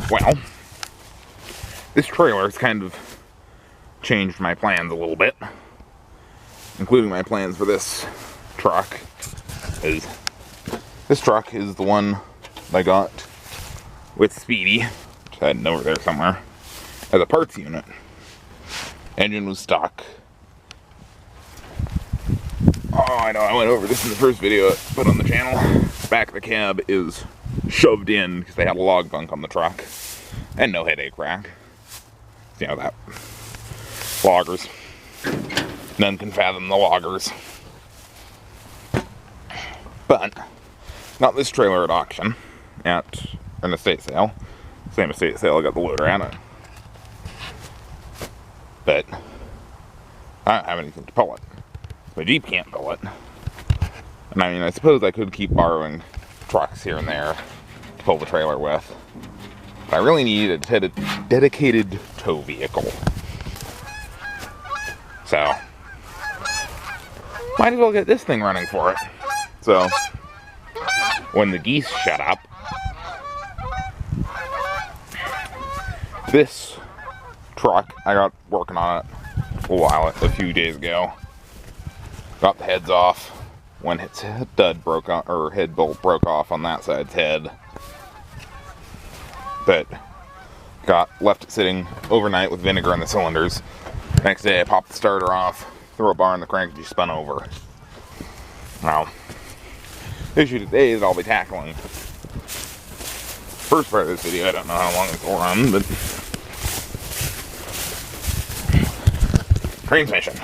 Well, this trailer's kind of changed my plans a little bit, including my plans for this truck. This truck is the one I got with Speedy, which I had over there somewhere, as a parts unit. Engine was stock. Oh, I know, I went over this in the first video I put on the channel. Back of the cab is shoved in because they had a log bunk on the truck. And no headache rack. You know that. Loggers. None can fathom the loggers. But, got this trailer at auction at an estate sale. Same estate sale I got the loader at it. But, I don't have anything to pull it. My Jeep can't pull it. And I mean, I suppose I could keep borrowing trucks here and there to pull the trailer with. But I really need a dedicated tow vehicle. So, might as well get this thing running for it. So, when the geese shut up, this truck, I got working on it a few days ago. Got the heads off when its head bolt broke off on that side's head. But left it sitting overnight with vinegar in the cylinders. Next day I popped the starter off, threw a bar in the crank, and she spun over. Now, the issue today is I'll be tackling. First part of this video, I don't know how long it will run, but transmission.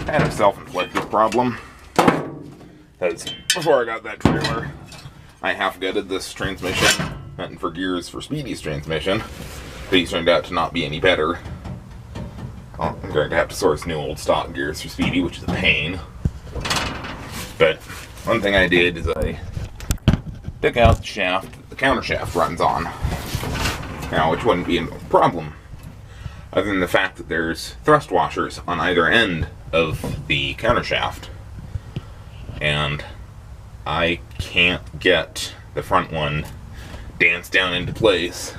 Kind of self-inflicted problem. Because before I got that trailer, I half-gutted this transmission, hunting for gears for Speedy's transmission. These turned out to not be any better. Well, I'm going to have to source new old stock gears for Speedy, which is a pain. But one thing I did is I took out the shaft that the counter shaft runs on. Now, which wouldn't be a problem, other than the fact that there's thrust washers on either end of the counter shaft. And I can't get the front one danced down into place,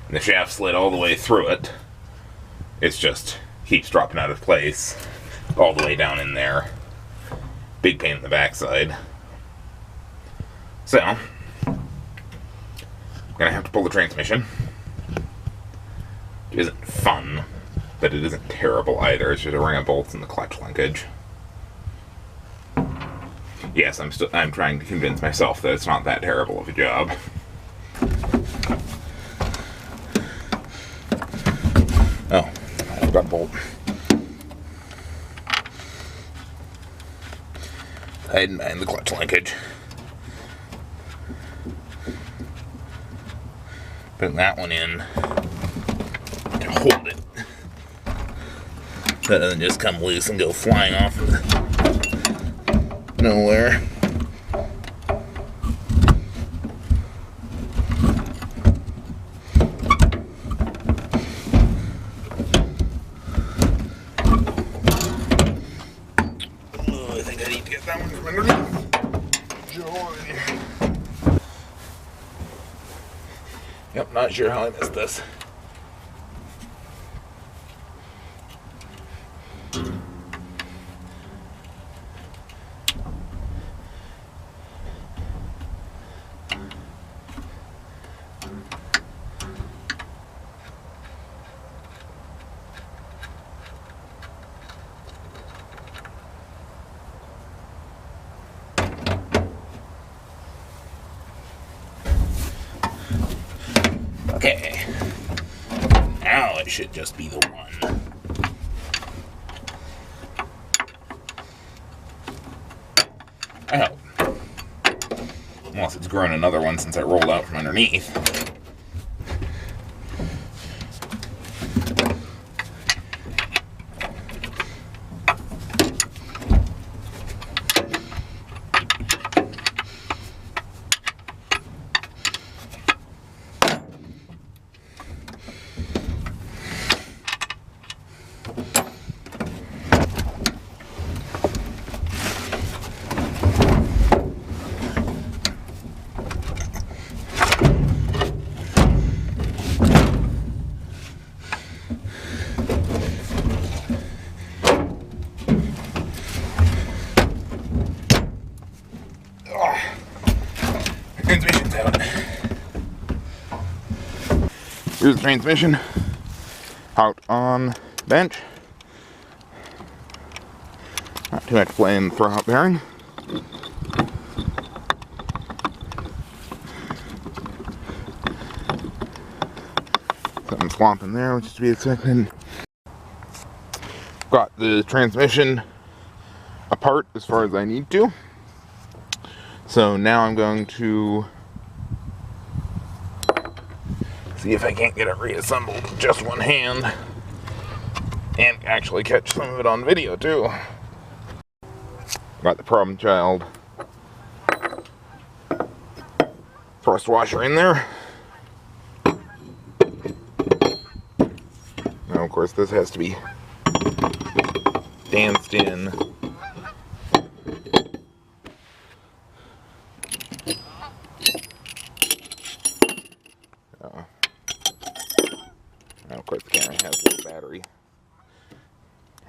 and the shaft slid all the way through it. It's just keeps dropping out of place all the way down in there. Big pain in the backside. So, I'm gonna have to pull the transmission. It isn't fun, but it isn't terrible either. It's just a ring of bolts in the clutch linkage. Yes, I'm trying to convince myself that it's not that terrible of a job. Oh, I forgot a bolt. Hiding behind the clutch linkage. Putting that one in to hold it. So it doesn't just come loose and go flying off nowhere. Oh, I think I need to get that one from underneath. Joy. Yep, not sure how I missed this. Okay, now it should just be the one. I hope. Unless it's grown another one since I rolled out from underneath. Transmission's out. Here's the transmission out on bench. Not too much play in the throw-out bearing. Something swamping there, which is to be expected. Got the transmission apart as far as I need to. So now I'm going to see if I can't get it reassembled with just one hand and actually catch some of it on video too. Got the problem child thrust washer in there. Now of course this has to be danced in. Now of course the camera has a little battery.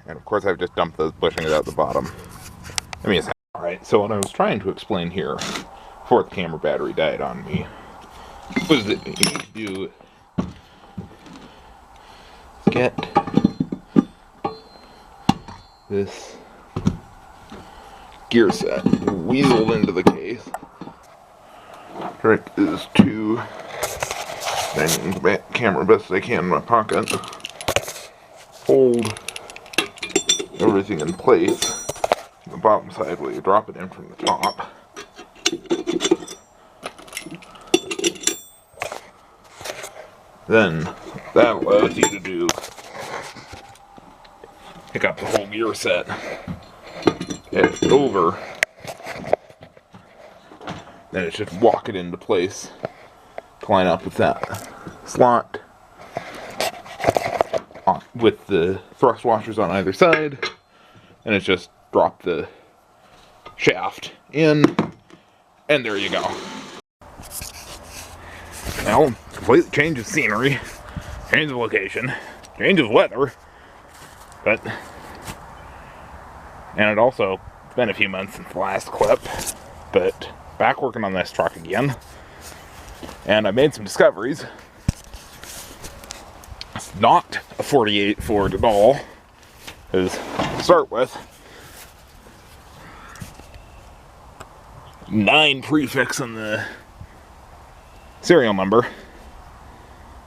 And of course I've just dumped those bushings out the bottom. Alright, so what I was trying to explain here before the camera battery died on me was that you need to do get this gear set weaseled into the case. Trick is to bang the camera best as I can in my pocket, hold everything in place on the bottom side while you drop it in from the top. Then that allows you to pick up the whole gear set, head it over, then it's just walk it into place to line up with that slot with the thrust washers on either side, and it's just drop the shaft in, and there you go. Well, completely change of scenery, change of location, change of weather, and it also, it's been a few months since the last clip, but back working on this truck again, and I made some discoveries. It's not a 48 Ford at all, because to start with, 9 prefix on the serial number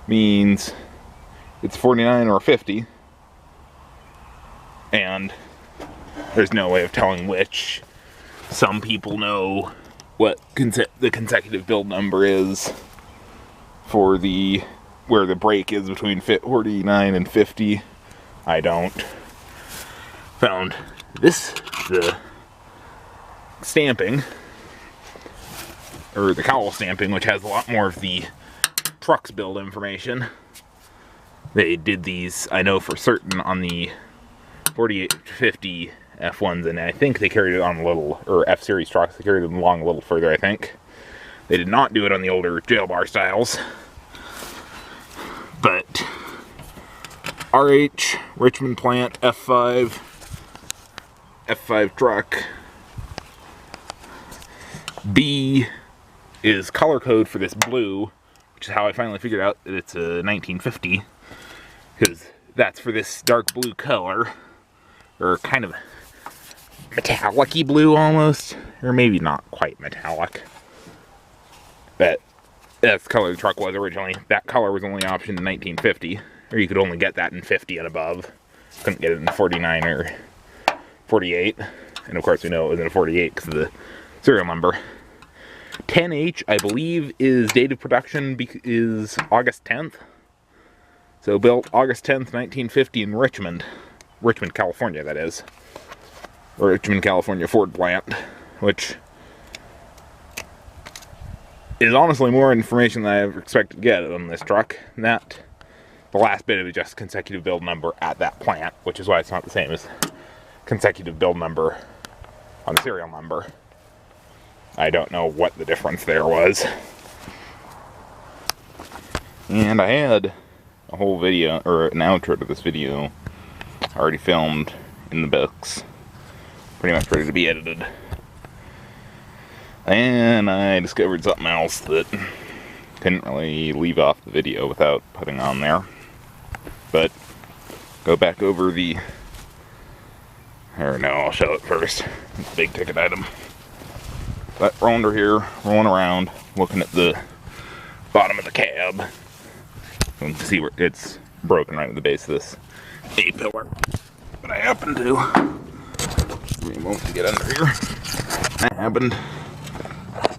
means it's 49 or 50, and there's no way of telling which. Some people know what the consecutive build number is for where the break is between 49 and 50. I don't. Found the stamping, or the cowl stamping, which has a lot more of the truck's build information. They did these, I know for certain, on the 4850 F1s, and I think they carried it on a little, or F-Series trucks, they carried it along a little further, I think. They did not do it on the older jail bar styles. But RH, Richmond plant, F5 truck. B is color code for this blue, which is how I finally figured out that it's a 1950, because that's for this dark blue color, or kind of metallic-y blue almost, or maybe not quite metallic, but that's the color the truck was originally. That color was only optioned in 1950, or you could only get that in 50 and above. Couldn't get it in 49 or 48, and of course we know it was in 48 because of the serial number. 10H, I believe, is date of production is August 10th. So built August 10th, 1950 in Richmond, California, that is. Richmond, California Ford plant, which is honestly more information than I ever expected to get on this truck. And that, the last bit of it is just consecutive build number at that plant, which is why it's not the same as consecutive build number on the serial number. I don't know what the difference there was. And I had a whole video, or an outro to this video, already filmed in the books. Pretty much ready to be edited. And I discovered something else that couldn't really leave off the video without putting on there. But go back over the... Or no, I'll show it first. It's a big ticket item. But we're under here, rolling around, looking at the bottom of the cab. You can see where it's broken right at the base of this A-pillar. But I happened to... Give me a moment to get under here. I happened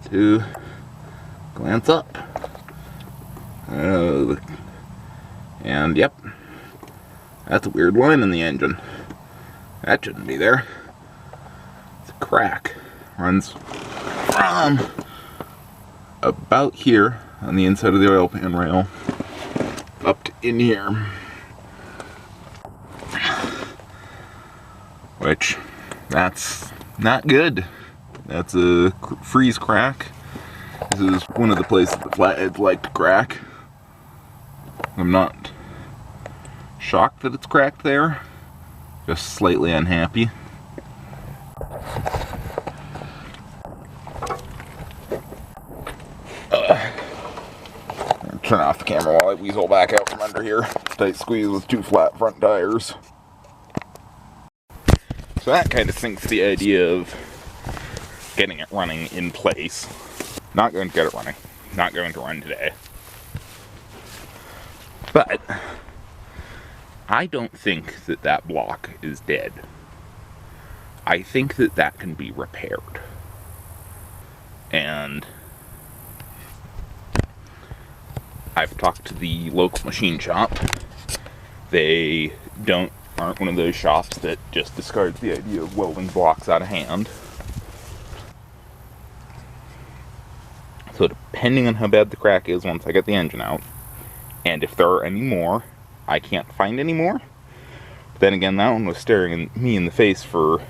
to glance up. And yep, that's a weird line in the engine. That shouldn't be there. It's a crack. Runs from about here on the inside of the oil pan rail up to in here. Which, that's not good. That's a freeze crack. This is one of the places the Flatheads like to crack. I'm not shocked that it's cracked there. Just slightly unhappy. Turn off the camera while I weasel back out from under here. Tight squeeze with 2 flat front tires. So that kind of sinks the idea of getting it running in place. Not going to get it running. Not going to run today. But I don't think that that block is dead. I think that that can be repaired. And I've talked to the local machine shop. They aren't one of those shops that just discards the idea of welding blocks out of hand. So depending on how bad the crack is once I get the engine out, and if there are any more, I can't find any more. But then again, that one was staring me in the face for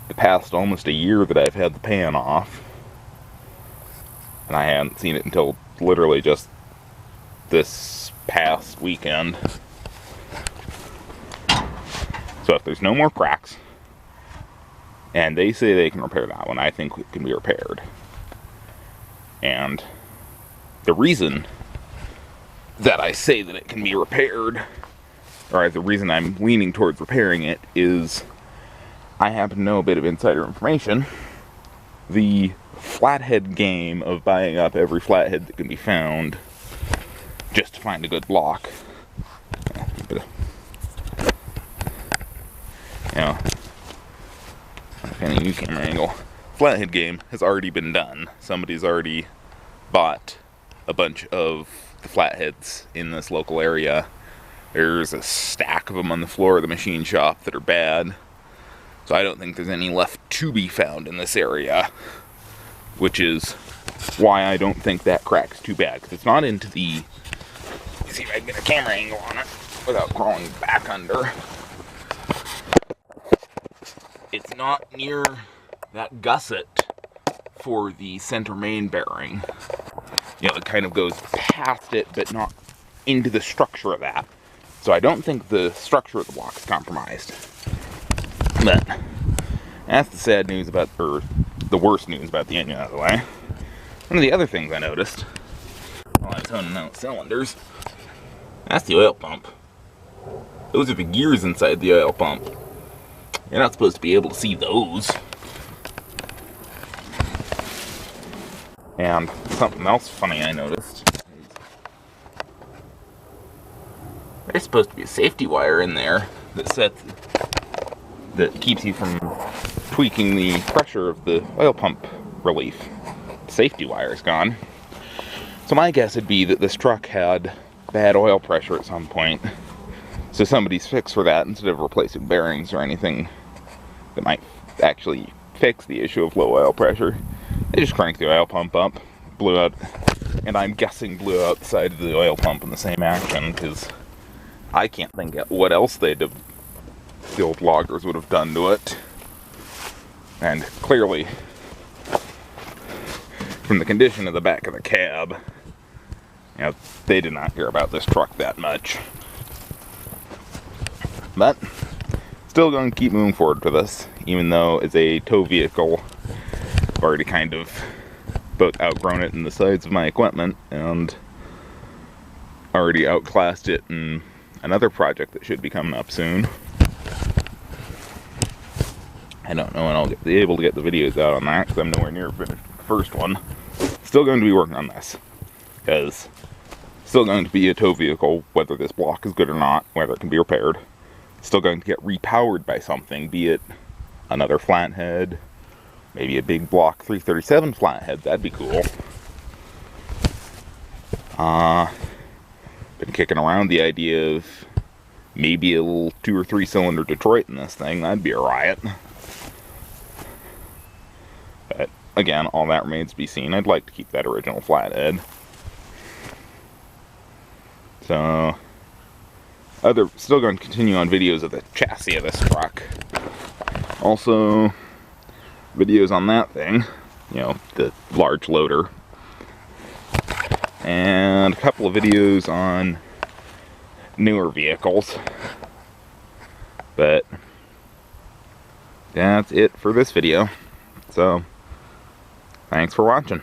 the past almost a year that I've had the pan off. And I hadn't seen it until literally just this past weekend. So if there's no more cracks, and they say they can repair that one, I think it can be repaired. And the reason that I say that it can be repaired, or the reason I'm leaning towards repairing it, is I happen to know a bit of insider information. The Flathead game of buying up every flathead that can be found just to find a good block. Kind of new camera angle. Flathead game has already been done. Somebody's already bought a bunch of the flatheads in this local area. There's a stack of them on the floor of the machine shop that are bad. So I don't think there's any left to be found in this area. Which is why I don't think that crack's too bad. Because it's not into the... You see if I can get a camera angle on it without crawling back under. It's not near that gusset for the center main bearing. You know, it kind of goes past it, but not into the structure of that. So I don't think the structure of the block is compromised. But that's the sad news about, or the worst news about the engine out of the way. One of the other things I noticed while I was honing out cylinders, that's the oil pump. Those are the gears inside the oil pump. You're not supposed to be able to see those. And something else funny I noticed. There's supposed to be a safety wire in there that keeps you from tweaking the pressure of the oil pump relief. The safety wire is gone. So my guess would be that this truck had bad oil pressure at some point. So somebody's fix for that, instead of replacing bearings or anything that might actually fix the issue of low oil pressure, they just cranked the oil pump up, blew out, and I'm guessing blew out the side of the oil pump in the same action, because I can't think of what else the old loggers would have done to it. And clearly, from the condition of the back of the cab, you know, they did not care about this truck that much. But still going to keep moving forward for this, even though it's a tow vehicle, already kind of both outgrown it in the sides of my equipment and already outclassed it in another project that should be coming up soon. I don't know when I'll be able to get the videos out on that because I'm nowhere near finished the first one. Still going to be working on this because still going to be a tow vehicle, whether this block is good or not, whether it can be repaired. Still going to get repowered by something, be it another Flathead, maybe a big block 337 Flathead, that'd be cool. Been kicking around the idea of maybe a little 2 or 3 cylinder Detroit in this thing, that'd be a riot. But again, all that remains to be seen. I'd like to keep that original Flathead. So, still going to continue on videos of the chassis of this truck. Also, videos on that thing, you know, the large loader. And a couple of videos on newer vehicles. But that's it for this video. So, thanks for watching.